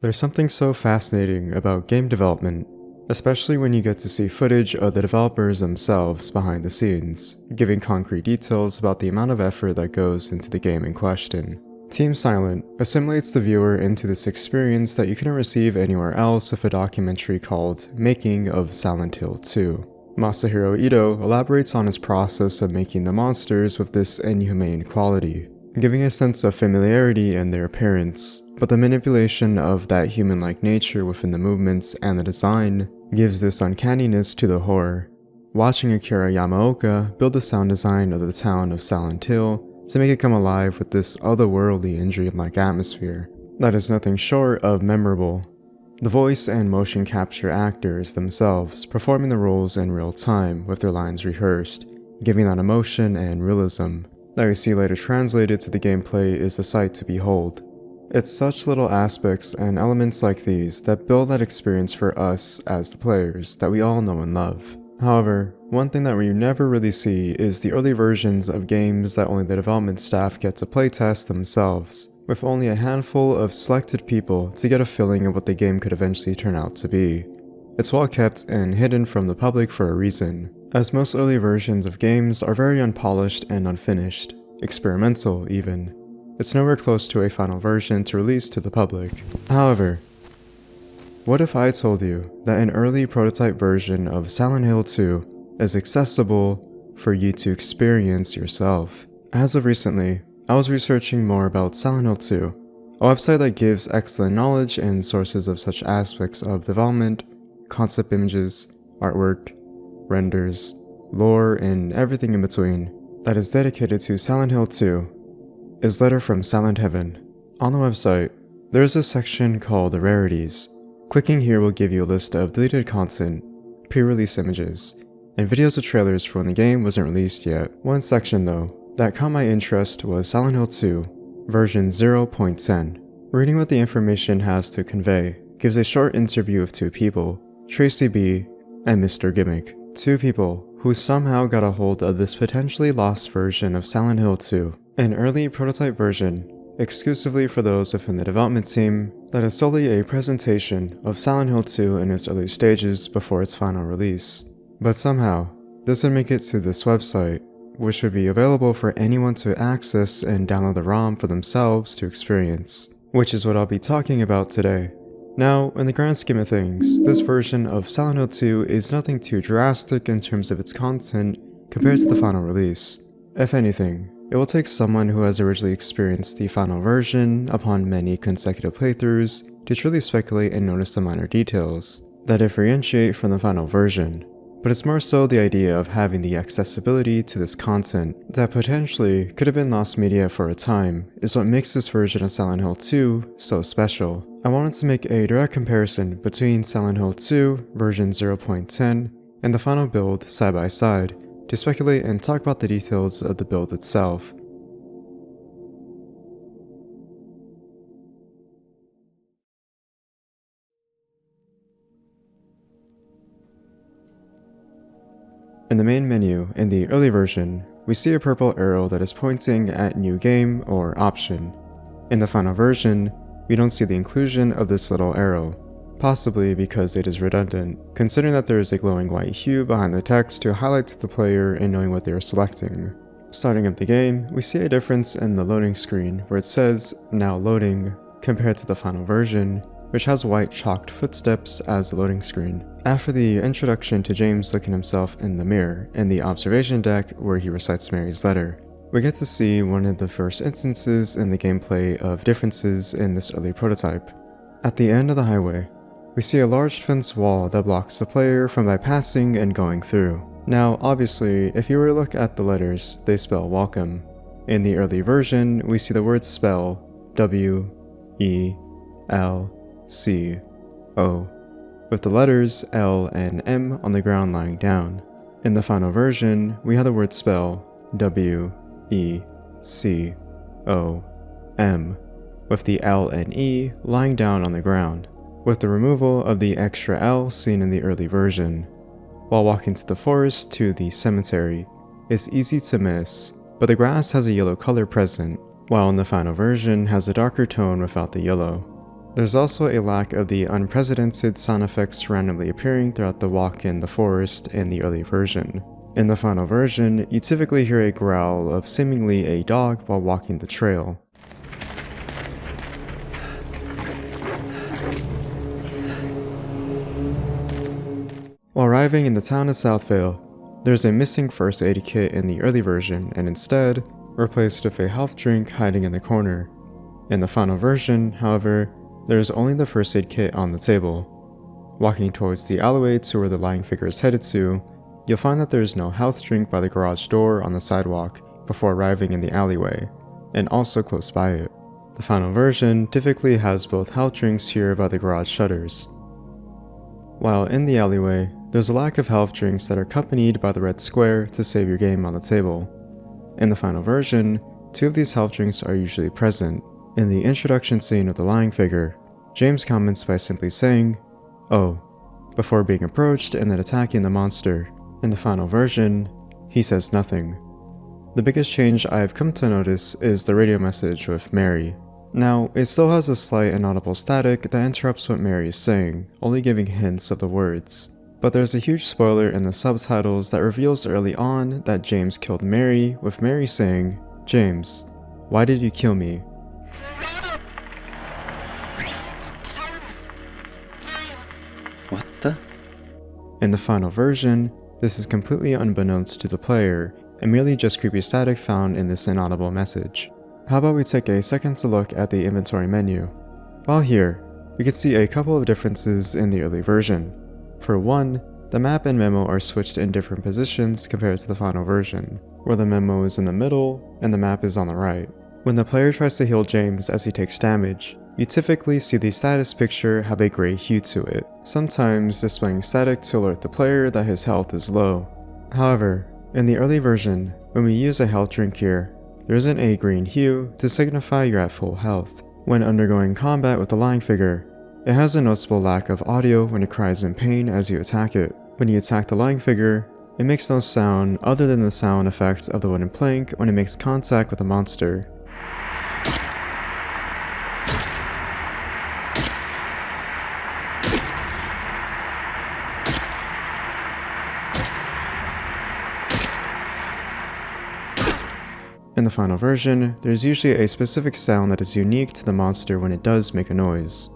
There's something so fascinating about game development, especially when you get to see footage of the developers themselves behind the scenes, giving concrete details about the amount of effort that goes into the game in question. Team Silent assimilates the viewer into this experience that you couldn't receive anywhere else with a documentary called Making of Silent Hill 2. Masahiro Ito elaborates on his process of making the monsters with this inhumane quality, giving a sense of familiarity in their appearance, but the manipulation of that human-like nature within the movements and the design gives this uncanniness to the horror. Watching Akira Yamaoka build the sound design of the town of Silent Hill to make it come alive with this otherworldly and dreamlike atmosphere, that is nothing short of memorable. The voice and motion capture actors themselves performing the roles in real time with their lines rehearsed, giving that emotion and realism that we see later translated to the gameplay is a sight to behold. It's such little aspects and elements like these that build that experience for us as the players that we all know and love. However, one thing that we never really see is the early versions of games that only the development staff get to playtest themselves, with only a handful of selected people to get a feeling of what the game could eventually turn out to be. It's well kept and hidden from the public for a reason, as most early versions of games are very unpolished and unfinished, experimental even. It's nowhere close to a final version to release to the public. However, what if I told you that an early prototype version of Silent Hill 2 is accessible for you to experience yourself? As of recently, I was researching more about Silent Hill 2, a website that gives excellent knowledge and sources of such aspects of development, concept images, artwork, renders, lore, and everything in between that is dedicated to Silent Hill 2 is Letter from Silent Heaven. On the website, there is a section called Rarities. Clicking here will give you a list of deleted content, pre-release images, and videos of trailers for when the game wasn't released yet. One section though, that caught my interest was Silent Hill 2, version 0.10. Reading what the information has to convey gives a short interview of two people, Tracy B and Mr. Gimmick, two people who somehow got a hold of this potentially lost version of Silent Hill 2, an early prototype version exclusively for those within the development team that is solely a presentation of Silent Hill 2 in its early stages before its final release. But somehow, this would make it to this website, which would be available for anyone to access and download the ROM for themselves to experience, which is what I'll be talking about today. Now, in the grand scheme of things, this version of Silent Hill 2 is nothing too drastic in terms of its content compared to the final release. If anything, it will take someone who has originally experienced the final version upon many consecutive playthroughs to truly speculate and notice the minor details that differentiate from the final version. But it's more so the idea of having the accessibility to this content that potentially could have been lost media for a time is what makes this version of Silent Hill 2 so special. I wanted to make a direct comparison between Silent Hill 2 version 0.10 and the final build side by side to speculate and talk about the details of the build itself. In the main menu in the early version, we see a purple arrow that is pointing at New Game or Option. In the final version, we don't see the inclusion of this little arrow, possibly because it is redundant, considering that there is a glowing white hue behind the text to highlight to the player in knowing what they are selecting. Starting up the game, we see a difference in the loading screen where it says "Now loading" compared to the final version, which has white chalked footsteps as the loading screen. After the introduction to James looking himself in the mirror in the observation deck where he recites Mary's letter, we get to see one of the first instances in the gameplay of differences in this early prototype. At the end of the highway, we see a large fence wall that blocks the player from bypassing and going through. Now, obviously, if you were to look at the letters, they spell welcome. In the early version, we see the words spell W-E-L-C-O, with the letters L and M on the ground lying down. In the final version, we have the word spell, W-E-C-O-M, with the L and E lying down on the ground, with the removal of the extra L seen in the early version. While walking to the forest to the cemetery, it's easy to miss, but the grass has a yellow color present, while in the final version has a darker tone without the yellow. There's also a lack of the unprecedented sound effects randomly appearing throughout the walk in the forest in the early version. In the final version, you typically hear a growl of seemingly a dog while walking the trail. While arriving in the town of Southvale, there's a missing first aid kit in the early version and instead replaced with a health drink hiding in the corner. In the final version, however, there's only the first aid kit on the table. Walking towards the alleyway to where the lying figure is headed to, you'll find that there's no health drink by the garage door on the sidewalk before arriving in the alleyway, and also close by it. The final version typically has both health drinks here by the garage shutters. While in the alleyway, there's a lack of health drinks that are accompanied by the red square to save your game on the table. In the final version, 2 of these health drinks are usually present. In the introduction scene of the lying figure, James comments by simply saying, "Oh," before being approached and then attacking the monster. In the final version, he says nothing. The biggest change I have come to notice is the radio message with Mary. Now, it still has a slight inaudible static that interrupts what Mary is saying, only giving hints of the words. But there's a huge spoiler in the subtitles that reveals early on that James killed Mary, with Mary saying, "James, why did you kill me?" What the? In the final version, this is completely unbeknownst to the player, and merely just creepy static found in this inaudible message. How about we take a second to look at the inventory menu? While here, we can see a couple of differences in the early version. For one, the map and memo are switched in different positions compared to the final version, where the memo is in the middle and the map is on the right. When the player tries to heal James as he takes damage, you typically see the status picture have a gray hue to it, sometimes displaying static to alert the player that his health is low. However, in the early version, when we use a health drink here, there isn't a green hue to signify you're at full health. When undergoing combat with the lying figure, it has a noticeable lack of audio when it cries in pain as you attack it. When you attack the lying figure, it makes no sound other than the sound effects of the wooden plank when it makes contact with the monster. In the final version, there's usually a specific sound that is unique to the monster when it does make a noise.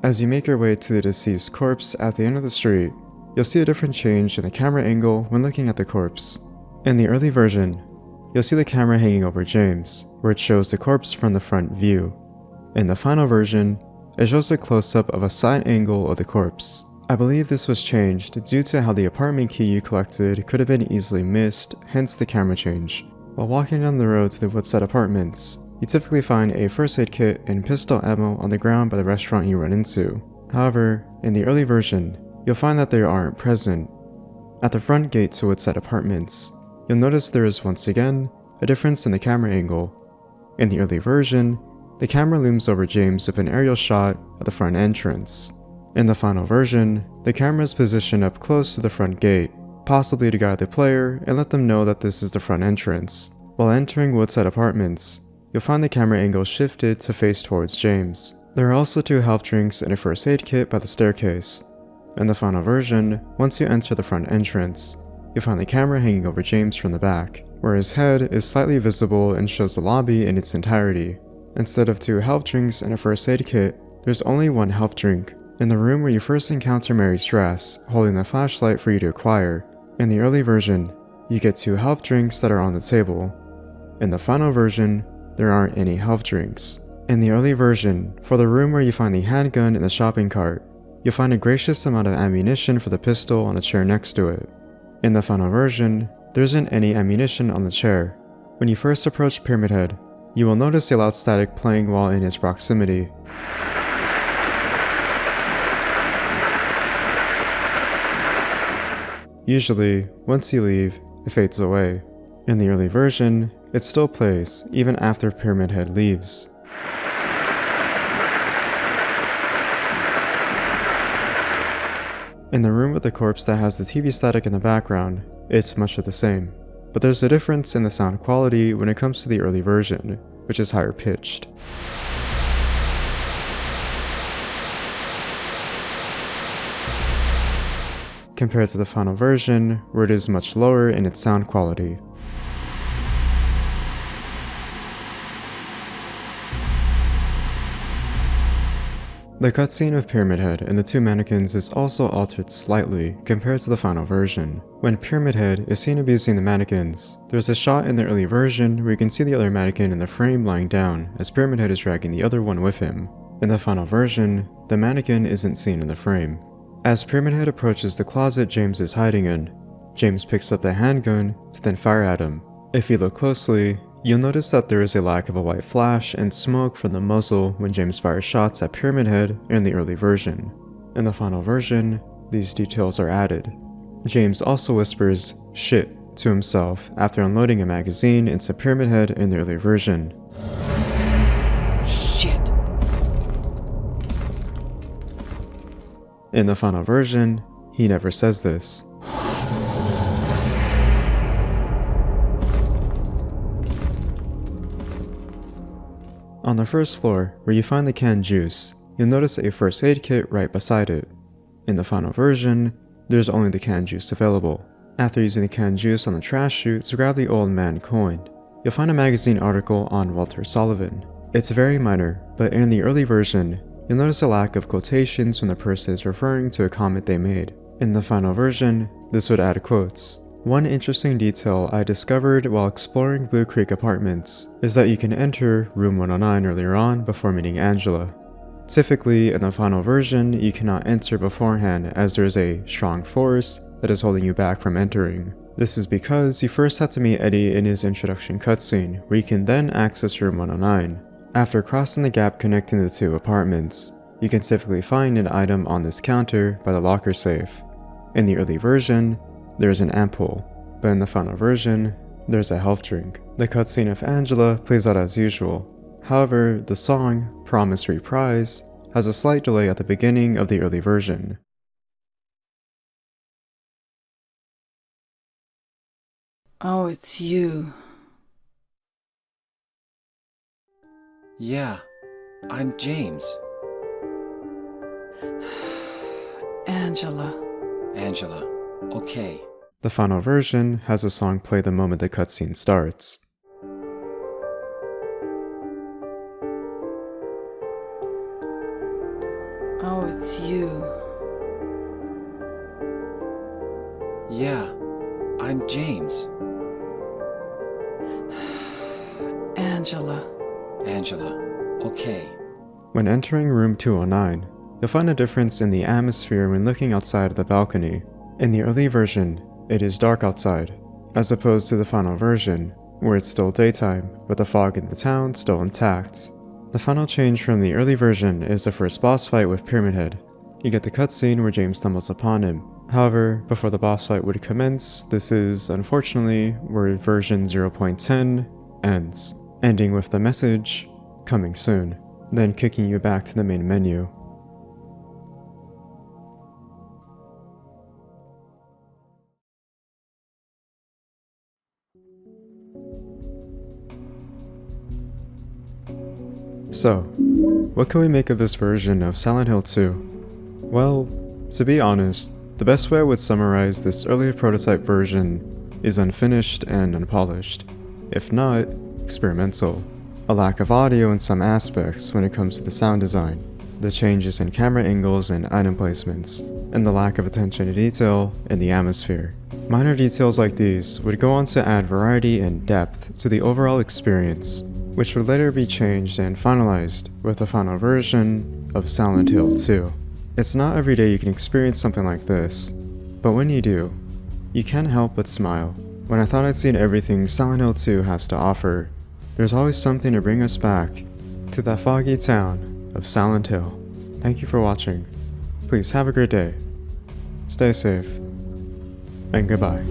As you make your way to the deceased corpse at the end of the street, you'll see a different change in the camera angle when looking at the corpse. In the early version, you'll see the camera hanging over James, where it shows the corpse from the front view. In the final version, it shows a close-up of a side angle of the corpse. I believe this was changed due to how the apartment key you collected could have been easily missed, hence the camera change. While walking down the road to the Woodside Apartments, you typically find a first aid kit and pistol ammo on the ground by the restaurant you run into. However, in the early version, you'll find that they aren't present. At the front gate to Woodside Apartments, you'll notice there is once again a difference in the camera angle. In the early version, the camera looms over James with an aerial shot of the front entrance. In the final version, the camera is positioned up close to the front gate, possibly to guide the player and let them know that this is the front entrance. While entering Woodside Apartments, you'll find the camera angle shifted to face towards James. There are also 2 health drinks and a first aid kit by the staircase. In the final version, once you enter the front entrance, you'll find the camera hanging over James from the back, where his head is slightly visible and shows the lobby in its entirety. Instead of 2 health drinks and a first aid kit, there's only 1 health drink. In the room where you first encounter Mary's dress, holding the flashlight for you to acquire. In the early version, you get 2 health drinks that are on the table. In the final version, there aren't any health drinks. In the early version, for the room where you find the handgun in the shopping cart, you'll find a gracious amount of ammunition for the pistol on a chair next to it. In the final version, there isn't any ammunition on the chair. When you first approach Pyramid Head, you will notice a loud static playing while in his proximity. Usually, once you leave, it fades away. In the early version, it still plays even after Pyramid Head leaves. In the room with the corpse that has the TV static in the background, it's much of the same. But there's a difference in the sound quality when it comes to the early version, which is higher pitched. Compared to the final version, where it is much lower in its sound quality. The cutscene of Pyramid Head and the two mannequins is also altered slightly compared to the final version. When Pyramid Head is seen abusing the mannequins, there's a shot in the early version where you can see the other mannequin in the frame lying down as Pyramid Head is dragging the other one with him. In the final version, the mannequin isn't seen in the frame. As Pyramid Head approaches the closet James is hiding in, James picks up the handgun to then fire at him. If you look closely, you'll notice that there is a lack of a white flash and smoke from the muzzle when James fires shots at Pyramid Head in the early version. In the final version, these details are added. James also whispers "shit" to himself after unloading a magazine into Pyramid Head in the early version. Shit. In the final version, he never says this. On the first floor, where you find the canned juice, you'll notice a first aid kit right beside it. In the final version, there's only the canned juice available. After using the canned juice on the trash chute to grab the old man coin, you'll find a magazine article on Walter Sullivan. It's very minor, but in the early version, you'll notice a lack of quotations when the person is referring to a comment they made. In the final version, this would add quotes. One interesting detail I discovered while exploring Blue Creek Apartments is that you can enter room 109 earlier on before meeting Angela. Typically, in the final version, you cannot enter beforehand as there is a strong force that is holding you back from entering. This is because you first have to meet Eddie in his introduction cutscene, where you can then access room 109. After crossing the gap connecting the two apartments, you can typically find an item on this counter by the locker safe. In the early version, there is an ampoule, but in the final version, there's a health drink. The cutscene of Angela plays out as usual. However, the song, Promise Reprise, has a slight delay at the beginning of the early version. Oh, it's you. Yeah, I'm James. Angela. Angela. Okay. The final version has a song play the moment the cutscene starts. Oh, it's you. Yeah, I'm James. Angela. Angela. Okay. When entering room 209, you'll find a difference in the atmosphere when looking outside of the balcony. In the early version, it is dark outside, as opposed to the final version, where it's still daytime, with the fog in the town still intact. The final change from the early version is the first boss fight with Pyramid Head. You get the cutscene where James stumbles upon him. However, before the boss fight would commence, this is, unfortunately, where version 0.10 ends, ending with the message, "Coming soon," then kicking you back to the main menu. So, what can we make of this version of Silent Hill 2? Well, to be honest, the best way I would summarize this early prototype version is unfinished and unpolished, if not experimental. A lack of audio in some aspects when it comes to the sound design, the changes in camera angles and item placements, and the lack of attention to detail in the atmosphere. Minor details like these would go on to add variety and depth to the overall experience, which would later be changed and finalized with the final version of Silent Hill 2. It's not every day you can experience something like this, but when you do, you can't help but smile. When I thought I'd seen everything Silent Hill 2 has to offer, there's always something to bring us back to that foggy town of Silent Hill. Thank you for watching. Please have a great day. Stay safe. And goodbye.